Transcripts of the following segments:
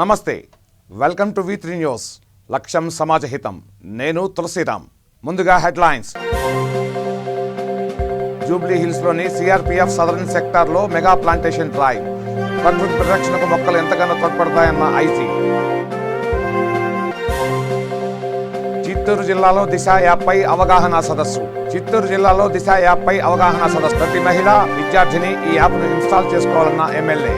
నమస్తే, welcome to V3 news. లక్ష్యం సమాజహితం. నేను తులసిరామ్. ముందుగా హెడ్లైన్స్. జూబ్లీ హిల్స్లోని సిఆర్పీఎఫ్ సదరన్ సెక్టార్లో మెగా ప్లాంటేషన్ డ్రైవ్. ప్రకృతి పరిరక్షణకు మొక్కలు ఎంతగానో తోడ్పడతాయన్న ఐజీ. చిత్తూరు జిల్లాలో దిశ యాప్పై అవగాహన సదస్సు. ప్రతి మహిళ విద్యార్థిని ఈ యాప్ను ఇన్స్టాల్ చేసుకోవాలన్న ఎమ్మెల్యే.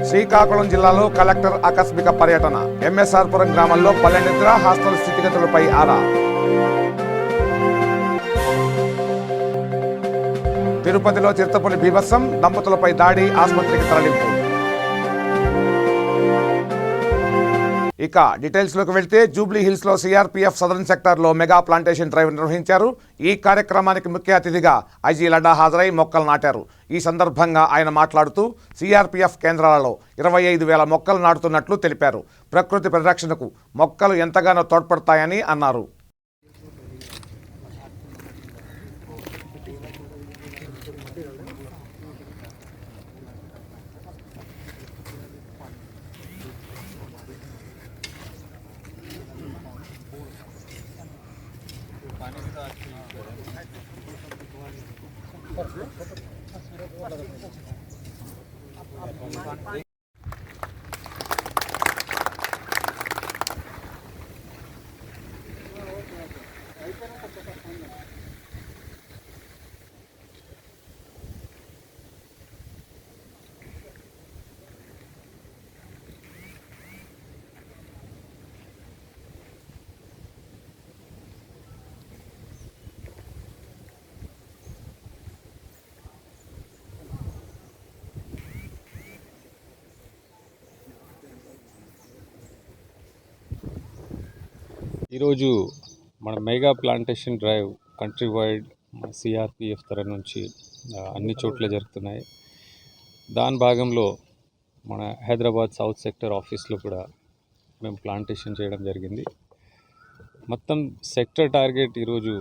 శ్రీకాకుళం జిల్లాలో కలెక్టర్ ఆకస్మిక పర్యటన. ఎంఎస్ఆర్ పురం గ్రామంలో పల్లె నిద్ర హాస్టల్ స్థితిగతులపై ఆరా. తిరుపతిలో చిరుతపులి బీభత్సం, దంపతులపై దాడి, ఆసుపత్రికి తరలింపు. ఇక డీటెయిల్స్లోకి వెళ్తే జూబ్లీ హిల్స్లో సిఆర్పీఎఫ్ సదరన్ సెక్టార్లో మెగా ప్లాంటేషన్ డ్రైవ్ నిర్వహించారు. ఈ కార్యక్రమానికి ముఖ్య అతిథిగా ఐజీ లడ్డా హాజరై మొక్కలు నాటారు. ఈ సందర్భంగా ఆయన మాట్లాడుతూ సిఆర్పీఎఫ్ కేంద్రాలలో 25,000 మొక్కలు నాటుతున్నట్లు తెలిపారు. ప్రకృతి పరిరక్షణకు మొక్కలు ఎంతగానో తోడ్పడతాయని అన్నారు. ఈరోజు మన mega plantation drive country wide CRPF తరఫు నుంచి అన్ని చోట్ల జరుగుతున్నాయి. దాని భాగంలో మన హైదరాబాద్ సౌత్ సెక్టర్ ఆఫీస్లో కూడా మేము ప్లాంటేషన్ చేయడం జరిగింది. మొత్తం సెక్టర్ టార్గెట్ ఈరోజు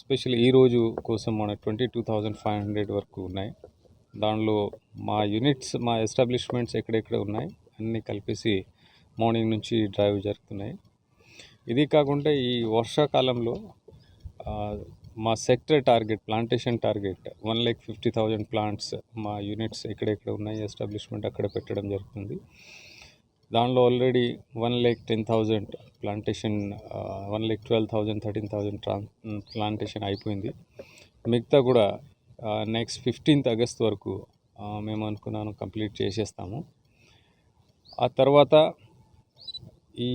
స్పెషల్ ఈరోజు కోసం మన 22,500 వరకు ఉన్నాయి. దానిలో మా యూనిట్స్, మా ఎస్టాబ్లిష్మెంట్స్ ఎక్కడెక్కడ ఉన్నాయి అన్నీ కలిపేసి మార్నింగ్ నుంచి డ్రైవ్ జరుగుతున్నాయి. ఇది కాకుండా ఈ వర్షాకాలంలో మా sector target, plantation target 1,50,000 plants మా యూనిట్స్ ఎక్కడెక్కడ ఉన్నాయి ఎస్టాబ్లిష్మెంట్ అక్కడ పెట్టడం జరుగుతుంది. దానిలో ఆల్రెడీ 1,10,000 ప్లాంటేషన్, 1,12,000, 13,000 ప్లాంటేషన్ అయిపోయింది. మిగతా కూడా నెక్స్ట్ 15th ఆగస్ట్ వరకు మేము అనుకున్నాను కంప్లీట్ చేసేస్తాము. ఆ తర్వాత ఈ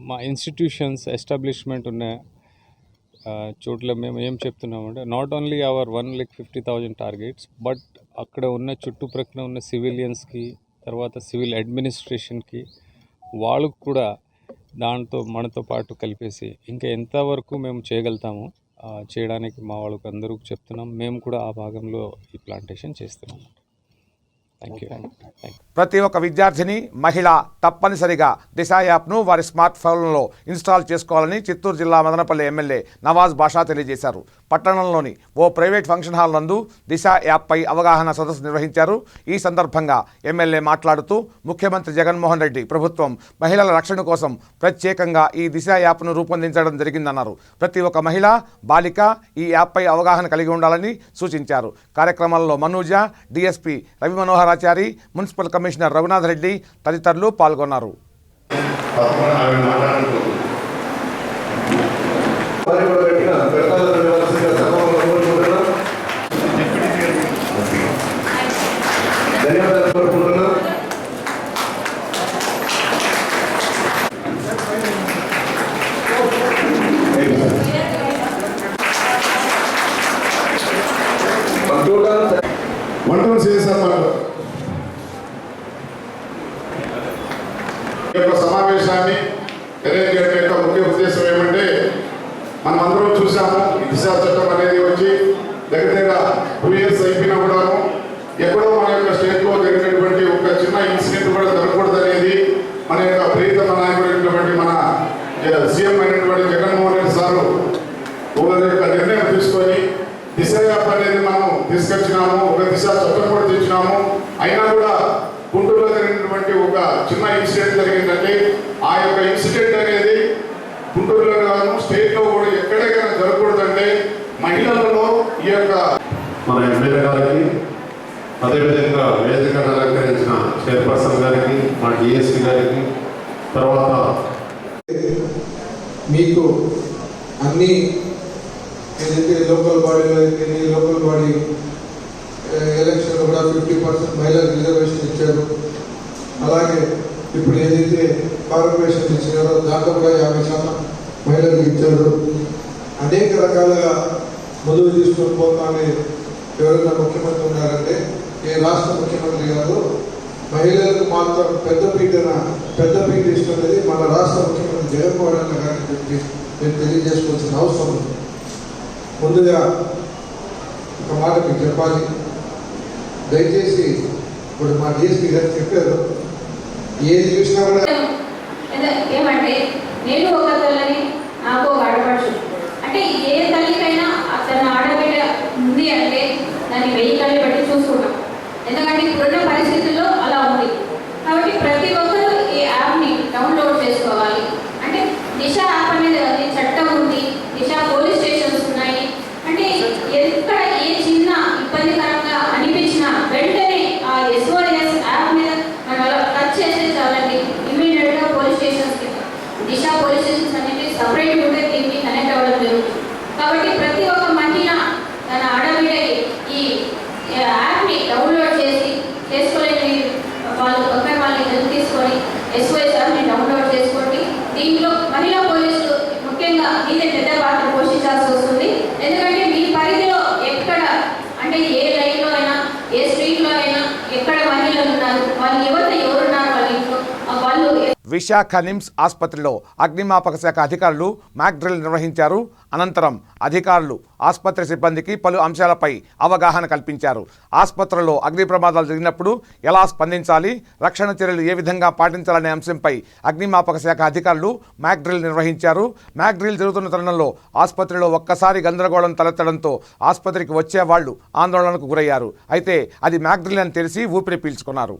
మా ఇన్స్టిట్యూషన్స్ ఎస్టాబ్లిష్మెంట్ ఉన్న చోట్ల మేము ఏం చెప్తున్నామంటే not only our 1,50,000 targets, but అక్కడ ఉన్న చుట్టుప్రక్కల ఉన్న సివిలియన్స్కి, తర్వాత సివిల్ అడ్మినిస్ట్రేషన్కి వాళ్ళకు కూడా దాంతో మనతో పాటు కలిపేసి ఇంకా ఎంతవరకు మేము చేయగలుగుతామో చేయడానికి మా వాళ్ళకు అందరూ చెప్తున్నాం. మేము కూడా ఆ భాగంలో ఈ ప్లాంటేషన్ చేస్తున్నాం. Thank you. ప్రతి ఒక్క విద్యార్థిని, మహిళ తప్పనిసరిగా దిశ యాప్ను వారి స్మార్ట్ ఫోన్లలో ఇన్స్టాల్ చేసుకోవాలని చిత్తూరు జిల్లా మదనపల్లి ఎమ్మెల్యే నవాజ్ బాషా తెలియజేశారు. పట్టణంలోని ఓ ప్రైవేట్ ఫంక్షన్ హాల్ నందు దిశ యాప్పై అవగాహన సదస్సు నిర్వహించారు. ఈ సందర్భంగా ఎమ్మెల్యే మాట్లాడుతూ ముఖ్యమంత్రి జగన్మోహన్ రెడ్డి ప్రభుత్వం మహిళల రక్షణ కోసం ప్రత్యేకంగా ఈ దిశ యాప్ను రూపొందించడం జరిగిందన్నారు. ప్రతి ఒక్క మహిళ, బాలిక ఈ యాప్పై అవగాహన కలిగి ఉండాలని సూచించారు. కార్యక్రమంలో Manuja, DSP Ravi Manoharachari, municipal commissioner Raghunath Reddy తదితరులు పాల్గొన్నారు. సమావేశాన్ని అరేంజ్ చేయడం యొక్క ముఖ్య ఉద్దేశం ఏమంటే, మనం అందరం చూసాము దిశా చట్టం అనేది వచ్చి దగ్గర 2 years అయిపోయినా కూడాను ఎక్కడో మన యొక్క స్టేట్లో జరిగినటువంటి ఒక చిన్న ఇన్సిడెంట్ కూడా జరగకూడదు అనేది మన యొక్క ప్రియతమ నాయకుడైనటువంటి మన సీఎం అయినటువంటి జగన్మోహన్ రెడ్డి సారు ఒక నిర్ణయం తీసుకొని దిశ యాప్ అనేది మనం తీసుకొచ్చినాము. ఒక దిశ చట్టం కూడా తెచ్చినాము. అయినా కూడా గుంటూరులో జరిగినటువంటి ఒక చిన్న ఇన్సిడెంట్ జరిగిందంటే ఆ యొక్క ఇన్సిడెంట్ అనేది గుంటూరులో కాదు స్టేట్లో కూడా ఎక్కడైనా జరగకూడదంటే మహిళలలో ఈ యొక్క మన ఎమ్మెల్యే గారికి, అదేవిధంగా వేదికను అలంకరించిన చైర్పర్సన్ గారికి, మా డిఎస్పీ గారికి, తర్వాత మీకు అన్ని ఏదైతే లోకల్ బాడీలో అయితే లోకల్ బాడీ ఎలక్షన్లో కూడా 50% మహిళలకు రిజర్వేషన్ ఇచ్చారు. అలాగే ఇప్పుడు ఏదైతే కార్పొరేషన్ ఇచ్చారో దాంట్లో కూడా 50% మహిళలకు ఇచ్చారు. అనేక రకాలుగా ముందుకు తీసుకొని పోతామని ఎవరైనా ముఖ్యమంత్రి ఉన్నారంటే ఏ రాష్ట్ర ముఖ్యమంత్రి గారు మహిళలకు మాత్రం పెద్దపీట ఇస్తున్నది మన రాష్ట్ర ముఖ్యమంత్రి జగన్మోహన్ రెడ్డి గారిని చెప్పి నేను తెలియజేసుకోవాల్సిన అవసరం ఉంది. ముందుగా ఒక మాట మీకు చెప్పాలి. దయచేసి ఇప్పుడు మా డిఎస్పీ గారు చెప్పారు, ఏది చూసినా కూడా ఏమంటే నేను ఒక తల్లిని, నాకు ఒక ఆడపడుచు. అంటే ఏ తల్లికైనా తన ఆడబిడ్డ ఉంది అంటే దాన్ని 1000 కళ్ళు పెట్టి చూసుకుంటాం. ఎందుకంటే ఇప్పుడున్న పరిస్థితుల్లో అలా ఉంది. కాబట్టి ప్రతి ఒక్కరూ ఈ యాప్ని డౌన్లోడ్ చేసుకోవాలి. అంటే దిశ యాప్ అనేది చట్టం ఉంది, దిశ పోలీస్ స్టేషన్స్ ఉన్నాయి. అంటే ఎక్కడ ఏ చిన్న ఇబ్బందికరంగా అనిపించినా వెంటనే ఆ SOS యాప్ మీద మనం అలా టచ్ చేస్తే చాలండి, ఇమీడియట్గా పోలీస్ స్టేషన్స్కి, దిశ పోలీస్ స్టేషన్స్ అనేది సపరేట్ ఉంటే దీనికి కనెక్ట్ అవ్వడం జరుగుతుంది. కాబట్టి ప్రతి ఒక్క మహిళ తన ఆడబిడ్డకి ఈ యాప్ని డౌన్లోడ్ చేసుకోలేని వాళ్ళు పక్కన వాళ్ళని హెల్ప్ తీసుకొని SOS యాప్ని డౌన్లోడ్ చేసుకోండి. దీంట్లో మహిళా పోలీసులు ముఖ్యంగా మీదే పెద్ద పాత్ర పోషించాల్సి వస్తుంది. ఎందుకంటే మీ పరిధిలో ఎక్కడ అంటే ఏ లైన్లో అయినా ఏ స్ట్రీట్లో అయినా ఎక్కడ మహిళలు ఉన్నారు, వాళ్ళ యువత ఎవరున్నారు, వాళ్ళ ఇంట్లో వాళ్ళు. విశాఖ నిమ్స్ ఆసుపత్రిలో అగ్నిమాపక శాఖ అధికారులు మాక్ డ్రిల్ నిర్వహించారు. అనంతరం అధికారులు ఆసుపత్రి సిబ్బందికి పలు అంశాలపై అవగాహన కల్పించారు. ఆసుపత్రిలో అగ్ని ప్రమాదాలు జరిగినప్పుడు ఎలా స్పందించాలి, రక్షణ చర్యలు ఏ విధంగా పాటించాలనే అంశంపై అగ్నిమాపక శాఖ అధికారులు మాక్ డ్రిల్ నిర్వహించారు. మాక్ డ్రిల్ జరుగుతున్న తరుణంలో ఆసుపత్రిలో ఒక్కసారి గందరగోళం తలెత్తడంతో ఆసుపత్రికి వచ్చే వాళ్లు ఆందోళనకు గురయ్యారు. అయితే అది మాక్ డ్రిల్ అని తెలిసి ఊపిరి పీల్చుకున్నారు.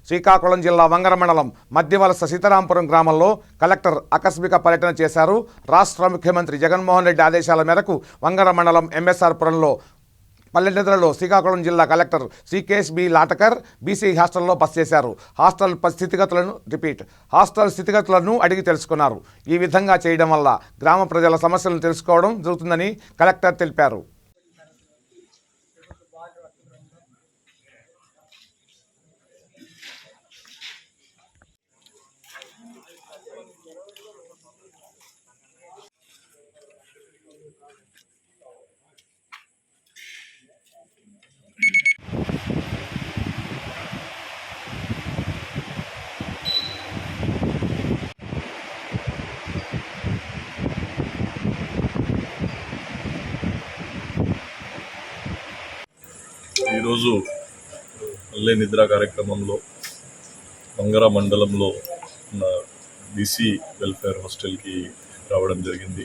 శ్రీకాకుళం జిల్లా వంగర మండలం మధ్యవలస సీతారాంపురం గ్రామంలో కలెక్టర్ ఆకస్మిక పర్యటన చేశారు. రాష్ట్ర ముఖ్యమంత్రి జగన్మోహన్ రెడ్డి ఆదేశాల మేరకు వంగర మండలం ఎంఎస్ఆర్ పురంలో పల్లెనిద్రలో శ్రీకాకుళం జిల్లా collector Srikesh B Lathkar BC హాస్టల్లో బస చేశారు. హాస్టల్ స్థితిగతులను అడిగి తెలుసుకున్నారు. ఈ విధంగా చేయడం వల్ల గ్రామ ప్రజల సమస్యలను తెలుసుకోవడం జరుగుతుందని కలెక్టర్ తెలిపారు. ఈరోజు పల్లె నిద్ర కార్యక్రమంలో వంగర మండలంలో ఉన్న బీసీ వెల్ఫేర్ హాస్టల్కి రావడం జరిగింది.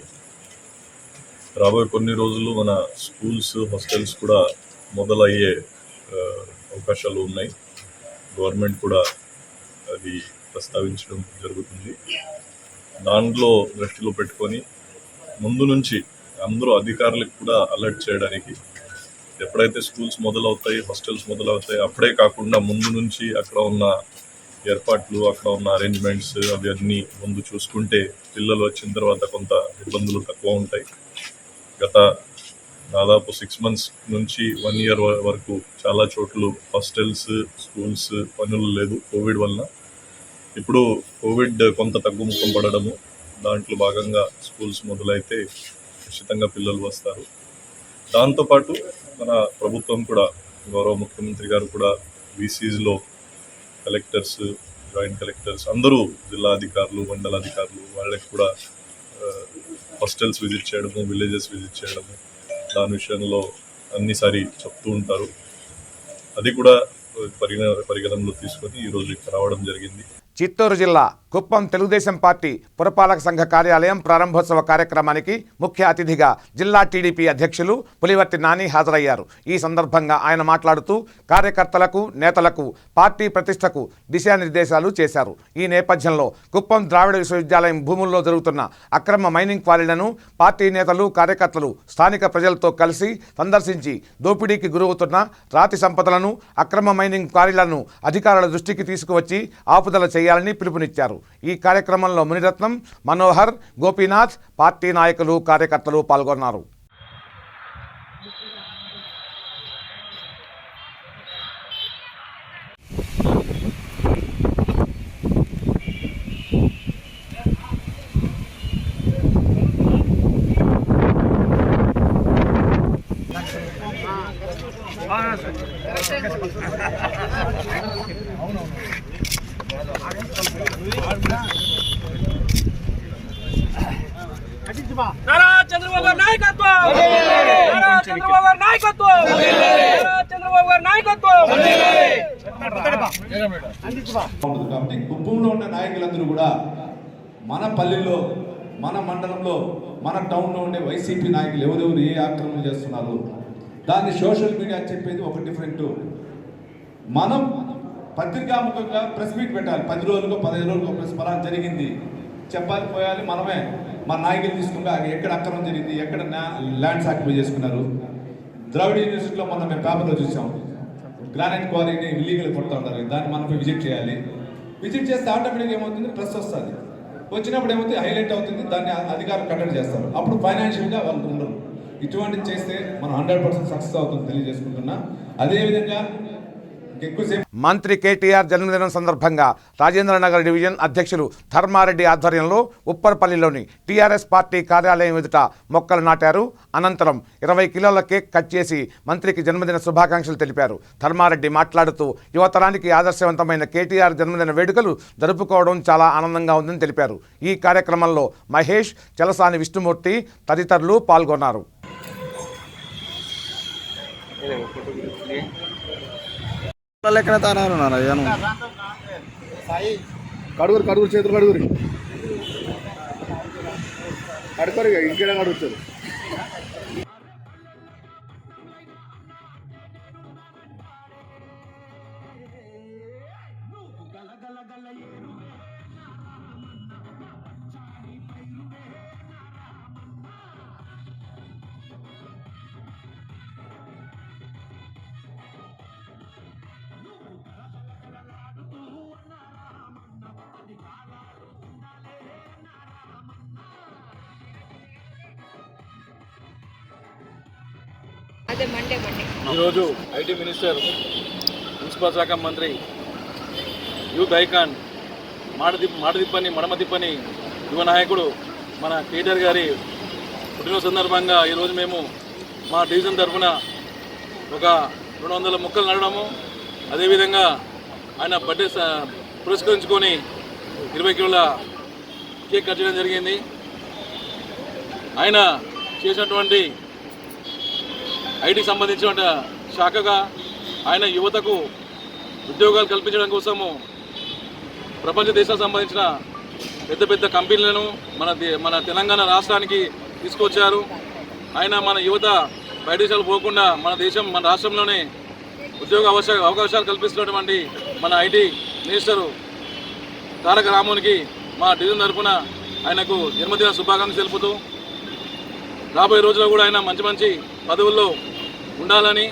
రాబోయే కొన్ని రోజులు మన స్కూల్స్ హాస్టల్స్ కూడా మొదలయ్యే అవకాశాలు ఉన్నాయి. గవర్నమెంట్ కూడా అది ప్రస్తావించడం జరుగుతుంది. దాంట్లో దృష్టిలో పెట్టుకొని ముందు నుంచి అందరూ అధికారులకు కూడా అలర్ట్ చేయడానికి ఎప్పుడైతే స్కూల్స్ మొదలవుతాయి, హాస్టల్స్ మొదలవుతాయి, అప్పుడే కాకుండా ముందు నుంచి అక్కడ ఉన్న ఏర్పాట్లు, అక్కడ ఉన్న అరేంజ్మెంట్స్ అవి అన్నీ ముందు చూసుకుంటే పిల్లలు వచ్చిన తర్వాత కొంత ఇబ్బందులు తక్కువ ఉంటాయి. గత దాదాపు 6 months నుంచి 1 year వరకు చాలా చోట్ల హాస్టల్స్, స్కూల్స్ పనులు లేదు కోవిడ్ వలన. ఇప్పుడు కోవిడ్ కొంత తగ్గుముఖం పడడము, దాంట్లో భాగంగా స్కూల్స్ మొదలైతే ఖచ్చితంగా పిల్లలు వస్తారు. దాంతోపాటు మన ప్రభుత్వం కూడా, గౌరవ ముఖ్యమంత్రి గారు కూడా వీసీస్లో కలెక్టర్స్, జాయింట్ కలెక్టర్స్ అందరూ, జిల్లా అధికారులు, మండల అధికారులు వాళ్ళకి కూడా హాస్టల్స్ విజిట్ చేయడము, విలేజెస్ విజిట్ చేయడము, దాని విషయంలో అన్నిసారి చెప్తూ ఉంటారు. అది కూడా పరిగణనలో తీసుకొని ఈరోజు ఇక్కడ రావడం జరిగింది. చిత్తూరు జిల్లా కుప్పం తెలుగుదేశం పార్టీ పురపాలక సంఘ కార్యాలయం ప్రారంభోత్సవ కార్యక్రమానికి ముఖ్య అతిథిగా జిల్లా టీడీపీ అధ్యక్షులు పులివర్తి నాని హాజరయ్యారు. ఈ సందర్భంగా ఆయన మాట్లాడుతూ కార్యకర్తలకు, నేతలకు పార్టీ ప్రతిష్టకు దిశానిర్దేశాలు చేశారు. ఈ నేపథ్యంలో కుప్పం ద్రావిడ విశ్వవిద్యాలయం భూముల్లో జరుగుతున్న అక్రమ మైనింగ్ క్వారీలను పార్టీ నేతలు, కార్యకర్తలు స్థానిక ప్రజలతో కలిసి సందర్శించి దోపిడీకి గురవుతున్న రాతి సంపదలను, అక్రమ మైనింగ్ క్వారీలను అధికారుల దృష్టికి తీసుకువచ్చి ఆపుదల చేయాలని పిలుపునిచ్చారు. ఈ కార్యక్రమంలో మునిరత్నం, మనోహర్, గోపీనాథ్, పార్టీ నాయకులు, కార్యకర్తలు పాల్గొన్నారు. నారా చంద్రబాబు గారి నాయకత్వం, నారా చంద్రబాబు గారి నాయకత్వం, నారా చంద్రబాబు గారి నాయకత్వం. కాబట్టి కుప్పంలో ఉన్న నాయకులందరూ కూడా మన పల్లెల్లో, మన మండలంలో, మన టౌన్లో ఉండే వైసీపీ నాయకులు ఎవరెవరు ఏ ఆక్రమణ చేస్తున్నారు, దాన్ని సోషల్ మీడియా చెప్పేది ఒక డిఫరెంట్. మనం పత్రికాముఖంగా ప్రెస్ మీట్ పెట్టాలి. 10 రోజులకు 15 రోజులకు ప్రెస్ పలా జరిగింది చెప్పాలి, పోయాలి. మనమే మన నాయకులు తీసుకుంటే ఎక్కడ అక్రమం జరిగింది, ఎక్కడ ల్యాండ్స్ ఆక్యుపై చేసుకున్నారు. ద్రావిడ యూనివర్సిటీలో మనం మేము పేపర్లో చూసాం, గ్రానైట్ క్వారీని ఇల్లీగల్ కొడుతూ ఉంటారు. దాన్ని మనం విజిట్ చేయాలి. విజిట్ చేస్తే ఆటోమేటిక్గా ఏమవుతుంది, ప్రెస్ వస్తుంది. వచ్చినప్పుడు ఏమవుతుంది, హైలైట్ అవుతుంది. దాన్ని అధికారులు కట్టడి చేస్తారు. అప్పుడు ఫైనాన్షియల్గా వాళ్ళు ఉండరు. ఇటువంటిది చేస్తే మనం 100% సక్సెస్ అవుతుంది తెలియజేసుకుంటున్నా. అదేవిధంగా ఎక్కువసేపు మంత్రి కేటీఆర్ జన్మదినం సందర్భంగా రాజేంద్రనగర్ డివిజన్ అధ్యక్షులు ధర్మారెడ్డి ఆధ్వర్యంలో ఉప్పర్పల్లిలోని టీఆర్ఎస్ పార్టీ కార్యాలయం ఎదుట మొక్కలు నాటారు. అనంతరం 20 కిలోల కేక్ కట్ చేసి మంత్రికి జన్మదిన శుభాకాంక్షలు తెలిపారు. ధర్మారెడ్డి మాట్లాడుతూ యువతరానికి ఆదర్శవంతమైన కేటీఆర్ జన్మదిన వేడుకలు జరుపుకోవడం చాలా ఆనందంగా ఉందని తెలిపారు. ఈ కార్యక్రమంలో మహేష్, చలసాని విష్ణుమూర్తి తదితరులు పాల్గొన్నారు. లెక్కన తానారు కడుగురు కడుగురు చేతులు కడుగురు కడుకోరు ఇంకేడ కడుగుతారు. ఈరోజు ఐటీ మినిస్టర్, మున్సిపల్ శాఖ మంత్రి, యూత్ ఐకాన్, మాడదిప్పని మడమదిప్పని యువ నాయకుడు మన కేటీఆర్ గారి పుట్టినరోజు సందర్భంగా ఈరోజు మేము మా డివిజన్ తరఫున ఒక 200 మొక్కలు నాటడము, అదేవిధంగా ఆయన బర్త్డే పురస్కరించుకొని 20 కిలోల కేక్ కట్ చేయడం జరిగింది. ఆయన చేసినటువంటి ఐటీకి సంబంధించిన శాఖగా ఆయన యువతకు ఉద్యోగాలు కల్పించడం కోసము ప్రపంచ దేశాలకు సంబంధించిన పెద్ద పెద్ద కంపెనీలను మన తెలంగాణ రాష్ట్రానికి తీసుకొచ్చారు. ఆయన మన యువత బయట దేశాలు పోకుండా మన రాష్ట్రంలోనే ఉద్యోగ అవకాశాలు కల్పిస్తున్నటువంటి మన ఐటీ మినిస్టరు తారక రామోనికి మా డివిజన్ తరఫున ఆయనకు జన్మదిన శుభాకాంక్షలు తెలుపుతూ రాబోయే రోజుల్లో కూడా ఆయన మంచి మంచి పదవుల్లో ఉండాలని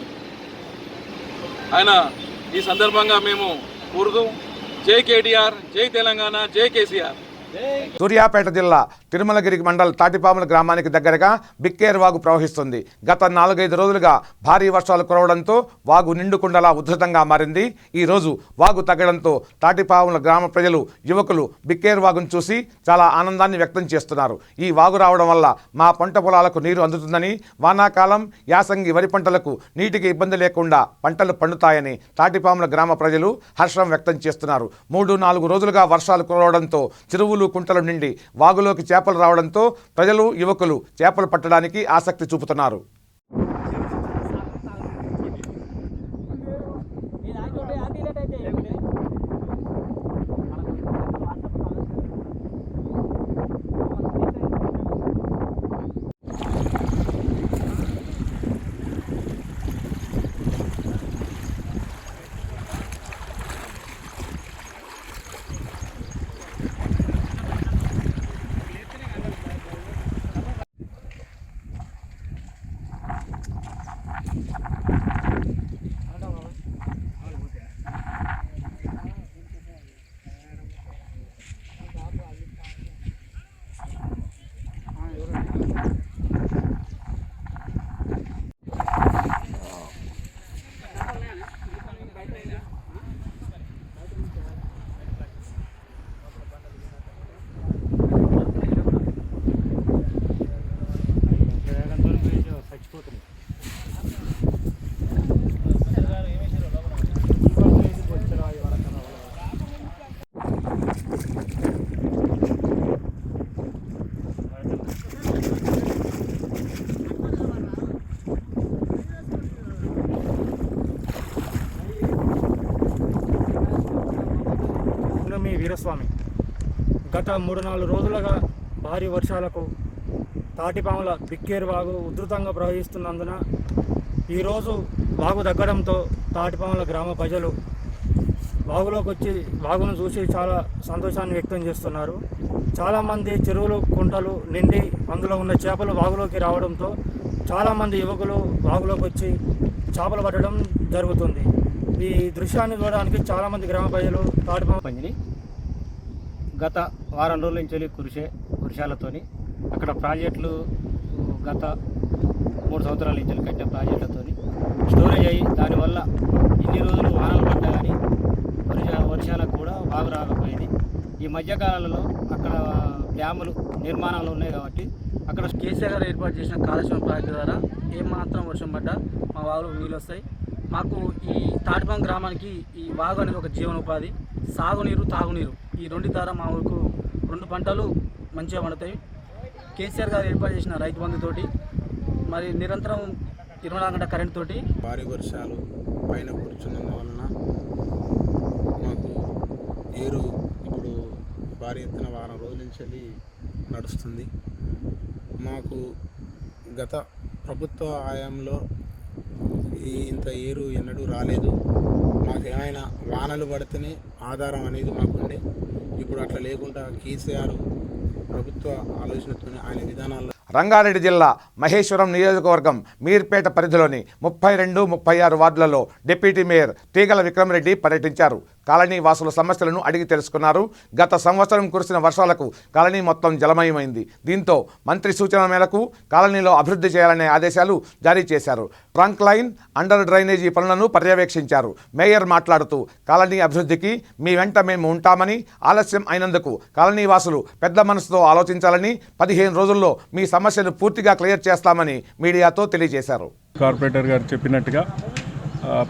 ఆయన ఈ సందర్భంగా మేము కోరుతూ జై కేటీఆర్, జై తెలంగాణ, జై కేసీఆర్. సూర్యాపేట జిల్లా తిరుమలగిరి మండల్ తాటిపాముల గ్రామానికి దగ్గరగా బిక్కేర్ వాగు ప్రవహిస్తుంది. గత 4-5 రోజులుగా భారీ వర్షాలు కురవడంతో వాగు నిండుకుండలా ఉధృతంగా మారింది. ఈ రోజు వాగు తగ్గడంతో తాటిపాముల గ్రామ ప్రజలు, యువకులు బిక్కేర్ వాగును చూసి చాలా ఆనందాన్ని వ్యక్తం చేస్తున్నారు. ఈ వాగు రావడం వల్ల మా పంట పొలాలకు నీరు అందుతుందని, వానాకాలం, యాసంగి వరి పంటలకు నీటికి ఇబ్బంది లేకుండా పంటలు పండుతాయని తాటిపాముల గ్రామ ప్రజలు హర్షం వ్యక్తం చేస్తున్నారు. 3-4 రోజులుగా వర్షాలు కురవడంతో చెరువులు, కుంటలు నిండి వాగులోకి చేపలు రావడంతో ప్రజలు, యువకులు చేపలు పట్టడానికి ఆసక్తి చూపుతున్నారు. వీరస్వామి గత 3-4 రోజులుగా భారీ వర్షాలకు తాటిపాముల బిక్కేరు వాగు ఉధృతంగా ప్రవహిస్తున్నందున ఈరోజు వాగు తగ్గడంతో తాటిపాముల గ్రామ ప్రజలు వాగులోకి వచ్చి వాగును చూసి చాలా సంతోషాన్ని వ్యక్తం చేస్తున్నారు. చాలామంది చెరువులు, కుంటలు నిండి అందులో ఉన్న చేపలు వాగులోకి రావడంతో చాలామంది యువకులు వాగులోకి వచ్చి చేపలు పట్టడం జరుగుతుంది. ఈ దృశ్యాన్ని చూడడానికి చాలామంది గ్రామ ప్రజలు తాటిపాము పంచిని గత వారం రోజుల నుంచి కురిసే వర్షాలతోని అక్కడ ప్రాజెక్టులు గత 3 సంవత్సరాల నుంచి కట్టే ప్రాజెక్టులతోని స్టోరేజ్ అయ్యి దానివల్ల ఇన్ని రోజులు వానలు పడ్డా కానీ వర్షాలకు కూడా బాగా రాకపోయింది. ఈ మధ్యకాలంలో అక్కడ డ్యాములు నిర్మాణాలు ఉన్నాయి కాబట్టి అక్కడ కేసీఆర్ గారు ఏర్పాటు చేసిన కాళేశ్వరం ప్రాజెక్టు ద్వారా ఏమాత్రం వర్షం పడ్డా మా వాగులో నీళ్ళు వస్తాయి. మాకు ఈ తాటిపంగ గ్రామానికి ఈ వాగు అనేది ఒక జీవనోపాధి. సాగునీరు, తాగునీరు ఈ రెండు ద్వారా మా ఊరికి 2 పంటలు మంచిగా పండుతాయి. కేసీఆర్ గారు ఏర్పాటు చేసిన రైతు బంధుతోటి మరి నిరంతరం 24 గంటల కరెంట్ తోటి భారీ వర్షాలు పైన కూర్చున్నందువలన మాకు ఏరు ఇప్పుడు భారీ ఎత్తున వారం రోజుల నుంచి నడుస్తుంది. మాకు గత ప్రభుత్వ హయాంలో ఇంత ఏరు ఎన్నడూ రాలేదు. మాకు ఏమైనా వానలు పడితేనే ఆధారం అనేది మాకుండే. ఇప్పుడు అట్లా లేకుండా కేసీఆర్ ప్రభుత్వ ఆలోచనతోనే ఆయన విధానాల్లో రంగారెడ్డి జిల్లా మహేశ్వరం నియోజకవర్గం మీర్పేట పరిధిలోని 32, 36 వార్డులలో డిప్యూటీ మేయర్ తీగల విక్రమరెడ్డి పర్యటించారు. కాలనీ వాసుల సమస్యలను అడిగి తెలుసుకున్నారు. గత సంవత్సరం కురిసిన వర్షాలకు కాలనీ మొత్తం జలమయమైంది. దీంతో మంత్రి సూచన మేరకు కాలనీలో అభివృద్ధి చేయాలనే ఆదేశాలు జారీ చేశారు. ట్రంక్ లైన్, అండర్ డ్రైనేజీ పనులను పర్యవేక్షించారు. మేయర్ మాట్లాడుతూ కాలనీ అభివృద్ధికి మీ వెంట మేము ఉంటామని, ఆలస్యం అయినందుకు కాలనీ వాసులు పెద్ద మనసుతో ఆలోచించాలని, 15 రోజుల్లో మీ సమస్యను పూర్తిగా క్లియర్ చేస్తామని మీడియాతో తెలియజేశారు. కార్పొరేటర్ గారు చెప్పినట్టుగా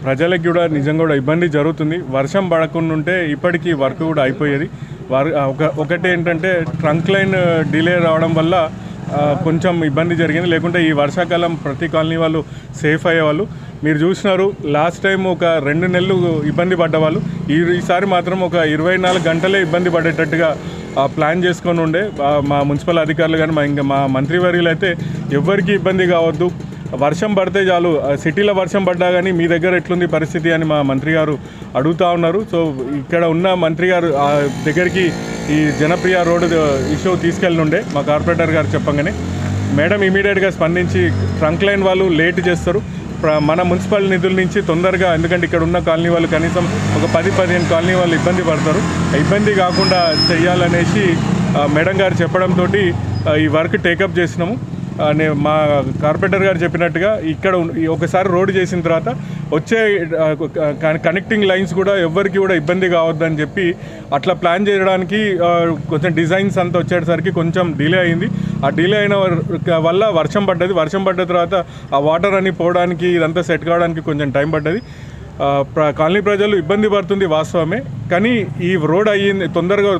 ప్రజలకు కూడా నిజంగా కూడా ఇబ్బంది జరుగుతుంది. వర్షం పడకుండా ఉంటే ఇప్పటికీ వర్క్ కూడా అయిపోయేది. ఒకటి ఏంటంటే ట్రంక్ లైన్ డిలే రావడం వల్ల కొంచెం ఇబ్బంది జరిగింది. లేకుంటే ఈ వర్షాకాలం ప్రతి కాలనీ వాళ్ళు సేఫ్ అయ్యేవాళ్ళు. మీరు చూసినారు, లాస్ట్ టైం ఒక 2 నెలలు ఇబ్బంది పడ్డవాళ్ళు. ఈసారి మాత్రం ఒక 24 గంటలే ఇబ్బంది పడేటట్టుగా ప్లాన్ చేసుకొని ఉండే మా మున్సిపల్ అధికారులు కానీ మా మంత్రివర్యులు అయితే ఎవరికి ఇబ్బంది కావద్దు, వర్షం పడితే చాలు, సిటీలో వర్షం పడ్డా కానీ మీ దగ్గర ఎట్లుంది పరిస్థితి అని మా మంత్రి గారు అడుగుతూ ఉన్నారు. సో ఇక్కడ ఉన్న మంత్రి గారు దగ్గరికి ఈ జనప్రియ రోడ్డు ఇష్యూ తీసుకెళ్ళుండే మా కార్పొరేటర్ గారు చెప్పగానే మేడం ఇమీడియట్గా స్పందించి ట్రంక్ లైన్ వాళ్ళు లేట్ చేస్తారు, మన మున్సిపల్ నిధుల నుంచి తొందరగా, ఎందుకంటే ఇక్కడ ఉన్న కాలనీ వాళ్ళు కనీసం ఒక 10-15 కాలనీ వాళ్ళు ఇబ్బంది పడతారు, ఇబ్బంది కాకుండా చెయ్యాలనేసి మేడం గారు చెప్పడంతో ఈ వర్క్ టేకప్ చేసినాము. మా కార్పొరేటర్ గారు చెప్పినట్టుగా ఇక్కడ ఒకసారి రోడ్డు చేసిన తర్వాత వచ్చే కనెక్టింగ్ లైన్స్ కూడా ఎవరికి కూడా ఇబ్బంది కావద్దని చెప్పి అట్లా ప్లాన్ చేయడానికి కొంచెం డిజైన్స్ అంతా వచ్చేసరికి కొంచెం డిలే అయింది. ఆ డిలే అయిన వల్ల వర్షం పడ్డది. వర్షం పడ్డ తర్వాత ఆ వాటర్ అని పోవడానికి ఇదంతా సెట్ కావడానికి కొంచెం టైం పడ్డది. కాలనీ ప్రజలు ఇబ్బంది పడుతుంది వాస్తవమే, కానీ ఈ రోడ్ అయ్యింది తొందరగా,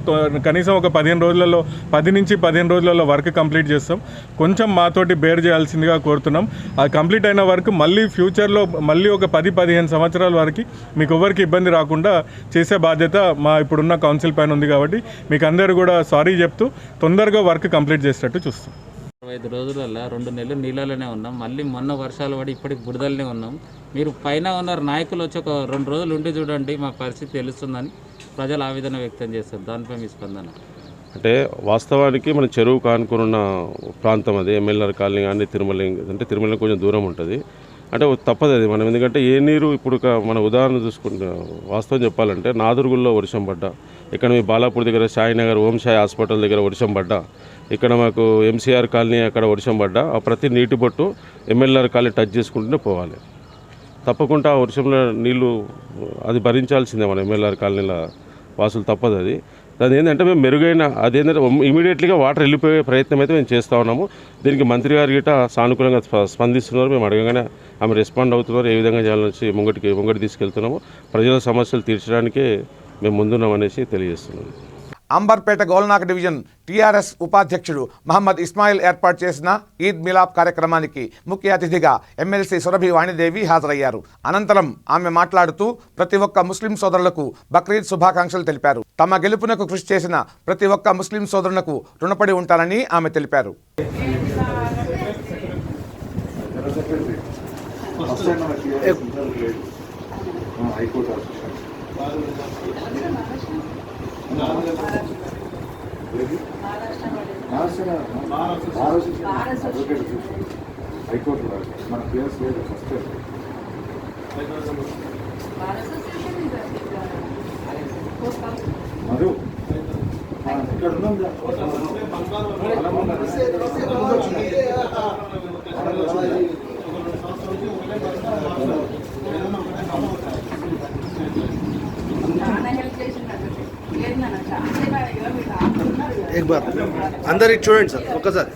కనీసం ఒక 10 నుంచి 15 రోజులలో వర్క్ కంప్లీట్ చేస్తాం. కొంచెం మాతోటి బేర్ చేయాల్సిందిగా కోరుతున్నాం. ఆ కంప్లీట్ అయిన వర్క్ మళ్ళీ ఫ్యూచర్లో మళ్ళీ ఒక 10-15 సంవత్సరాల వరకు మీకు ఎవరికి ఇబ్బంది రాకుండా చేసే బాధ్యత మా ఇప్పుడున్న కౌన్సిల్ పైన ఉంది. కాబట్టి మీకు అందరూ కూడా సారీ చెప్తూ తొందరగా వర్క్ కంప్లీట్ చేసేటట్టు చూస్తాం. 25 రోజులలో 2 నెలలు నీళ్ళలోనే ఉన్నాం. మళ్ళీ మొన్న వర్షాలు పడి ఇప్పటికి బురదలనే ఉన్నాం. మీరు పైన ఉన్నారు నాయకులు వచ్చి ఒక 2 రోజులు ఉండి చూడండి, మా పరిస్థితి తెలుస్తుందని ప్రజలు ఆవేదన వ్యక్తం చేస్తారు. దానిపై మీ స్పందన? అంటే వాస్తవానికి మన చెరువు కానుకున్న ప్రాంతం అది ఎమ్మెల్యేర్ కాలనీ కానీ తిరుమల కొంచెం దూరం ఉంటుంది. అంటే తప్పదు అది మనం, ఎందుకంటే ఏ నీరు ఇప్పుడు మన ఉదాహరణ చూసుకుంటే వాస్తవం చెప్పాలంటే నాదుర్గుల్లో వర్షం పడ్డా, ఇక్కడ మీ బాలాపూర్ దగ్గర సాయినగర్ ఓం సాయి హాస్పిటల్ దగ్గర వర్షం పడ్డా, ఇక్కడ మాకు ఎంసీఆర్ కాలనీ అక్కడ వర్షం పడ్డా ఆ ప్రతి నీటి బొట్టు ఎమ్మెల్యేర్ కాలనీ టచ్ చేసుకుంటూనే పోవాలి. తప్పకుండా ఆ వర్షంలో నీళ్లు అది భరించాల్సిందే మన ఎమ్మెల్యేర్ కాలనీల వాసులు, తప్పదు అది. దాని ఏంటంటే మేము మెరుగైన అదేంటంటే ఇమీడియట్లీగా వాటర్ వెళ్ళిపోయే ప్రయత్నం అయితే మేము చేస్తూ ఉన్నాము. దీనికి మంత్రి గారు గిట్ట సానుకూలంగా స్పందిస్తున్నారు. మేము అడగగానే ఆమె రెస్పాండ్ అవుతున్నారు. ఏ విధంగా చేయాలనేసి ముంగటి తీసుకెళ్తున్నాము. ప్రజల సమస్యలు తీర్చడానికే మేము ముందున్నామనేసి తెలియజేస్తున్నాము. అంబర్పేట గోల్నాక్ డివిజన్ టీఆర్ఎస్ ఉపాధ్యక్షుడు మహమ్మద్ ఇస్మాయిల్ ఏర్పాటు చేసిన ఈద్ మిలాప్ కార్యక్రమానికి ముఖ్య అతిథిగా ఎమ్మెల్సీ సురభి వాణిదేవి హాజరయ్యారు. అనంతరం ఆమె మాట్లాడుతూ ప్రతి ఒక్క ముస్లిం సోదరులకు బక్రీద్ శుభాకాంక్షలు తెలిపారు. తమ గెలుపునకు కృషి చేసిన ప్రతి ఒక్క ముస్లిం సోదరులకు రుణపడి ఉంటారని ఆమె తెలిపారు. హైకోర్టు మన ప్లేస్ లేదు ఫస్ట్ మధు ఇక్కడ ఉన్నాం. एक बार अंदर इट చూడండి సార్ ఒక్కసారి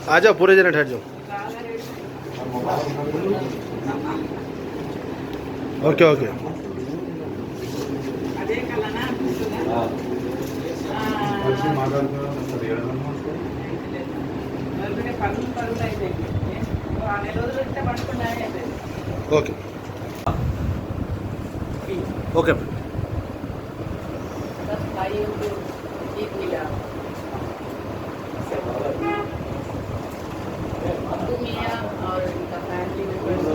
आ जाओ पूरे जने ठहर जाओ okay okay okay okay Abdu मियाँ और उनका फैमिली मेम्बर्स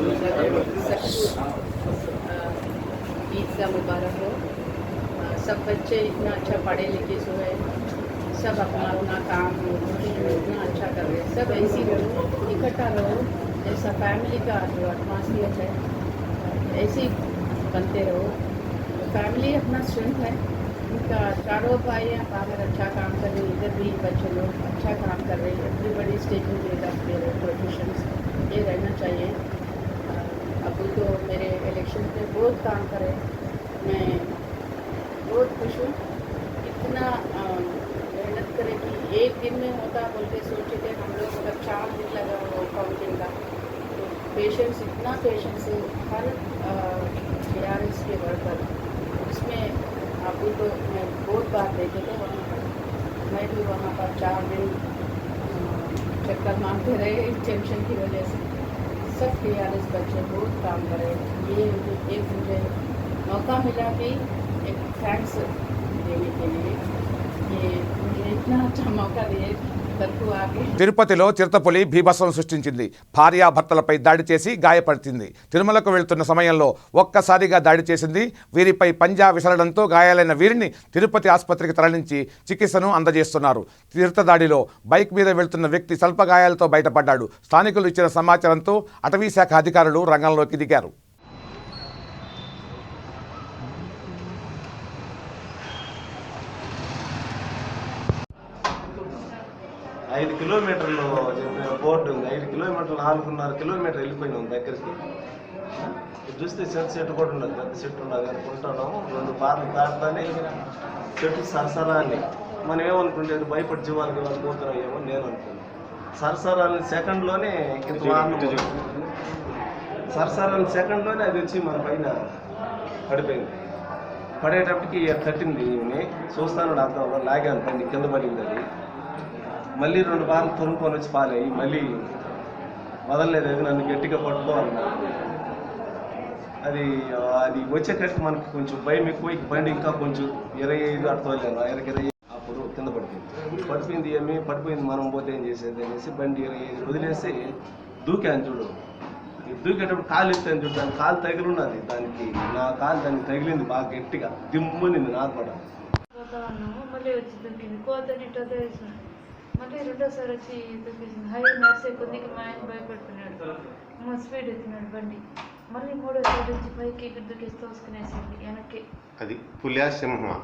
ईद का मुबारक हो। सब बच्चे इतना अच्छा पढ़े लिखे सो है, सब अपना अपना काम इतना अच्छा कर रहे हैं। सब ऐसी रहो, इकट्ठा रहो, जैसा फैमिली का जो एटमॉस्फियर है ऐसे बनते रहो। फैमिली अपना स्ट्रेंथ है, उनका चारों भाई अगर अच्छा काम कर रहे हैं, इधर भी बच्चे लोग अच्छा काम कर रहे हैं। एवरीबडी स्टेजिंग देयर प्रोफेशंस ये रहना चाहिए। अबू तो मेरे इलेक्शन पे बहुत काम करे, मैं बहुत खुश हूँ। इतना मेहनत करे कि एक दिन में होता बोल के सोचे थे हम लोग, अगर 4 दिन लगा वो काउंटिंग का। तो पेशेंस, इतना पेशेंस हर ARS के वर्कर, उसमें अबू तो मैं बहुत बार देखे थे वहाँ पर। मैं भी वहाँ पर 4 दिन चक्कर मारते रहे टेंशन की वजह से। सब ARS बच्चे बहुत काम करे। ये एक मुझे मौका मिला कि एक थैंक्स देने के लिए, ये मुझे इतना अच्छा मौका दिए। తిరుపతిలో చిరుతపులి బీభత్సం సృష్టించింది. భార్యాభర్తలపై దాడి చేసి గాయపరిచింది. తిరుమలకు వెళ్తున్న సమయంలో ఒక్కసారిగా దాడి చేసింది. వీరిపై పంజా విసరడంతో గాయాలైన వీరిని తిరుపతి ఆసుపత్రికి తరలించి చికిత్సను అందజేస్తున్నారు. చిరుత దాడిలో బైక్ మీద వెళ్తున్న వ్యక్తి స్వల్ప గాయాలతో బయటపడ్డాడు. స్థానికులు ఇచ్చిన సమాచారంతో అటవీశాఖ అధికారులు రంగంలోకి దిగారు. 5 కిలోమీటర్లు బోర్డు ఉంది. 5 కిలోమీటర్లు 4.5 కిలోమీటర్ వెళ్ళిపోయినాం దగ్గరికి. చూస్తే చెట్టు చెట్టు కూడా ఉండదు, పెద్ద చెట్టు ఉండదు అనుకుంటాను. 2 బార్లు దాటుతానే చెట్టు సరసరాన్ని మనం ఏమనుకుంటేది భయపడి జీవాలకి వాళ్ళు పోతున్నాయేమో నేను అనుకున్నాను. సరసరాన్ని సెకండ్లోనే సెకండ్లోనే అది వచ్చి మన పైన పడిపోయింది. పడేటప్పటికి తట్టింది. చూస్తాను అర్థంలో లాగాను, పైన కింద పడింది. అది మళ్ళీ 2 బార్లు తొలుకొని వచ్చి పాలయ్యి మళ్ళీ వదలలేదు. అది నన్ను గట్టిగా పట్టుకోవాలన్నా. అది వచ్చేటట్టు మనకి కొంచెం భయం ఎక్కువ. బండి ఇంకా కొంచెం 25 అడుతోలేను, 20 అప్పుడు కింద పడిపోయింది. ఏమి పడిపోయింది, మనం పోతే ఏం చేసేది అనేసి బండి 25 వదిలేసి దూకాను. చూడు, దూకేటప్పుడు కాలు ఎత్తాను చూడు, దాని కాలు తగిలిన్నది. దానికి నా కాలు దానికి తగిలింది బాగా గట్టిగా, దిమ్మునింది నాకు కూడా. మళ్ళీ వచ్చి దొరికింది మళ్ళీ రెండోసారి వచ్చి దొరికింది. హై నర్సే కొద్దిగా మా ఆయన భయపడుతున్నాడు, స్పీడ్ ఎత్తున్నాడు బండి. మళ్ళీ మూడోసారి వచ్చి పైకి ఇక్కడ దొరికేసి తోసుకునేసింది వెనక్కి. అది పులియా సింహమా?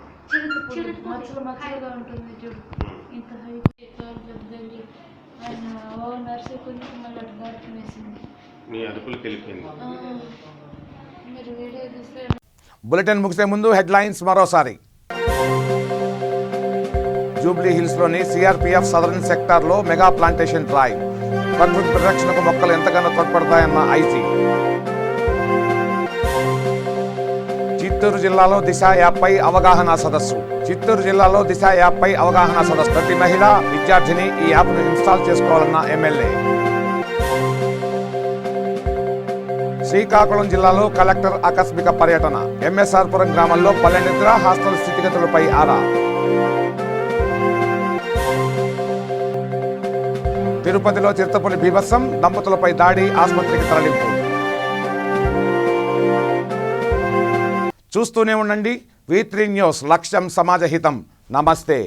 మచ్చలుగా ఉంటుంది చూడు, ఇంత హై కాలు పెద్దది. ఆయన నర్సే కొద్దిగా మళ్ళీ అటు దాటుకునేసింది. మీ అదుపులకు వెళ్ళిపోయింది. మీరు వీడియో చూస్తే. బులెటిన్ ముగిసే ముందు హెడ్లైన్స్ మరోసారి. జూబ్లీ హిల్స్లోని సిఆర్పిఎఫ్ సదరన్ సెక్టార్లో మెగా ప్లాంటేషన్ డ్రైవ్. ప్రకృతి పరిరక్షణకు మొక్కలు ఎంతగానో తోడ్పడతాయన్న ఐజీ. చిత్తూరు జిల్లాలో దిశ యాప్పై అవగాహన సదస్సు. ప్రతి మహిళ విద్యార్థిని ఈ యాప్ను ఇన్స్టాల్ చేసుకోవాలన్న ఎమ్మెల్యే. శ్రీకాకుళం జిల్లాలో కలెక్టర్ ఆకస్మిక పర్యటన. ఎంఎస్ఆర్పురం గ్రామంలో పల్లె నిద్ర హాస్టల్ స్థితిగతులపై ఆరా. తిరుపతిలో చిరుతపులి బీభత్సం, దంపతులపై దాడి, ఆసుపత్రికి తరలింపు. చూస్తూనే ఉండండి V3 న్యూస్. లక్ష్యం సమాజహితం. నమస్తే.